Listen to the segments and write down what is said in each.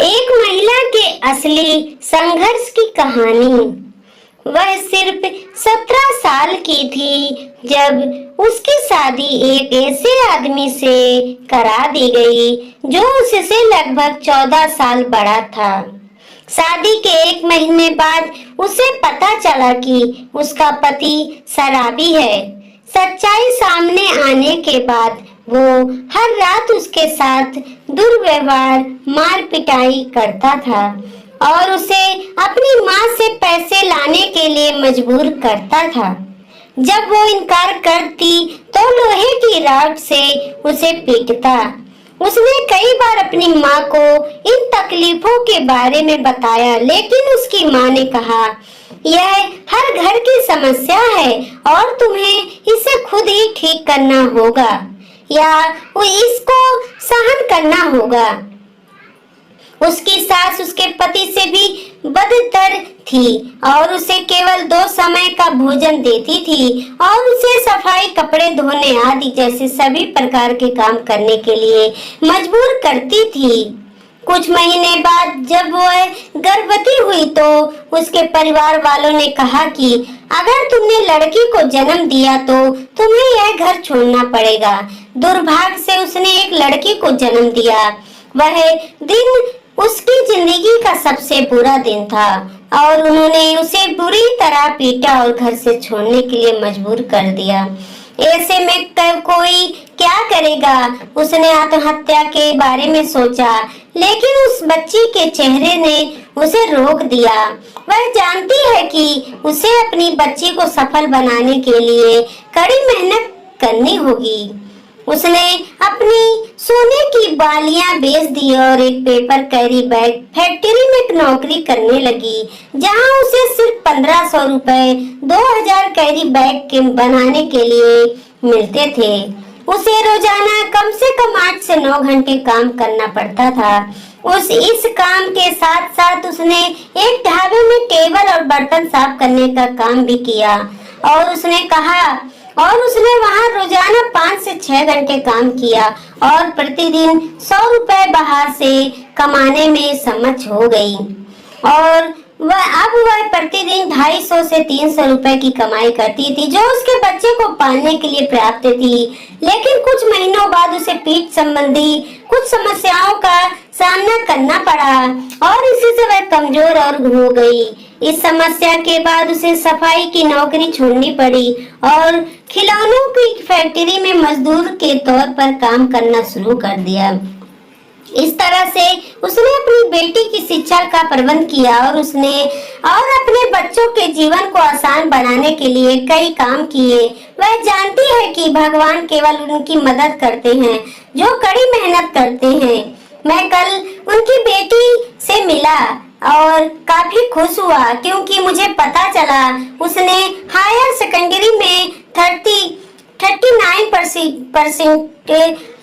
एक महिला के असली संघर्ष की कहानी। वह सिर्फ 17 साल की थी जब उसकी शादी एक ऐसे आदमी से करा दी गई जो उससे लगभग 14 साल बड़ा था। शादी के 1 महीने बाद उसे पता चला कि उसका पति शराबी है। सच्चाई सामने आने के बाद वो हर रात उसके साथ दुर्व्यवहार, मार पिटाई करता था और उसे अपनी माँ से पैसे लाने के लिए मजबूर करता था। जब वो इनकार करती तो लोहे की रॉड से उसे पीटता। उसने कई बार अपनी माँ को इन तकलीफों के बारे में बताया, लेकिन उसकी माँ ने कहा, यह हर घर की समस्या है और तुम्हें इसे खुद ही ठीक करना होगा या वो इसको सहन करना होगा। उसकी सास उसके पति से भी बदतर थी और उसे केवल 2 समय का भोजन देती थी और उसे सफाई, कपड़े धोने आदि जैसे सभी प्रकार के काम करने के लिए मजबूर करती थी। कुछ महीने बाद जब वह गर्भवती हुई तो उसके परिवार वालों ने कहा कि अगर तुमने लड़की को जन्म दिया तो तुम्हें यह घर छोड़ना पड़ेगा। दुर्भाग्य से उसने एक लड़की को जन्म दिया। वह दिन उसकी जिंदगी का सबसे बुरा दिन था और उन्होंने उसे बुरी तरह पीटा और घर से छोड़ने के लिए मजबूर कर दिया। ऐसे में कोई क्या करेगा? उसने आत्महत्या के बारे में सोचा, लेकिन उस बच्ची के चेहरे ने उसे रोक दिया। वह जानती है कि उसे अपनी बच्ची को सफल बनाने के लिए कड़ी मेहनत करनी होगी। उसने अपनी सोने की बालियां बेच दी और एक पेपर कैरी बैग फैक्ट्री में नौकरी करने लगी, जहां उसे सिर्फ 1500 रुपए 2000 कैरी बैग के बनाने के लिए मिलते थे। उसे रोजाना कम से कम 8 से 9 घंटे काम करना पड़ता था। इस काम के साथ साथ उसने एक ढाबे में टेबल और बर्तन साफ करने का काम भी किया और उसने वहां रोजाना 5 से 6 घंटे काम किया और प्रतिदिन 100 रुपए बाहर से कमाने में समक्ष हो गई और वह प्रतिदिन 250 से 300 रुपए की कमाई करती थी, जो उसके बच्चे को पालने के लिए पर्याप्त थी। लेकिन कुछ महीनों बाद उसे पीठ संबंधी कुछ समस्याओं का सामना करना पड़ा और इसी से वह कमजोर और हो गई। इस समस्या के बाद उसे सफाई की नौकरी छोड़नी पड़ी और खिलौनों की फैक्ट्री में मजदूर के तौर पर काम करना शुरू कर दिया। इस तरह से उसने अपनी बेटी की शिक्षा का प्रबंध किया और अपने बच्चों के जीवन को आसान बनाने के लिए कई काम किए। वह जानती है कि भगवान केवल उनकी मदद करते हैं जो कड़ी मेहनत करते हैं। मैं कल उनकी बेटी से मिला और काफी खुश हुआ क्योंकि मुझे पता चला उसने हायर सेकेंडरी में 39%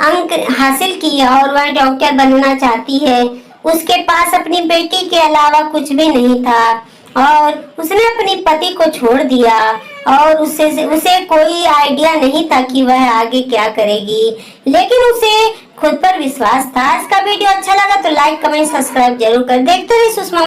अंक हासिल किए और वह डॉक्टर बनना चाहती है। उसके पास अपनी बेटी के अलावा कुछ भी नहीं था और उसने अपने पति को छोड़ दिया और उसे कोई आइडिया नहीं था कि वह आगे क्या करेगी, लेकिन उसे खुद पर विश्वास था। आज का वीडियो अच्छा लगा तो लाइक, कमेंट, सब्सक्राइब जरूर कर। देखते रहिए सुषमा।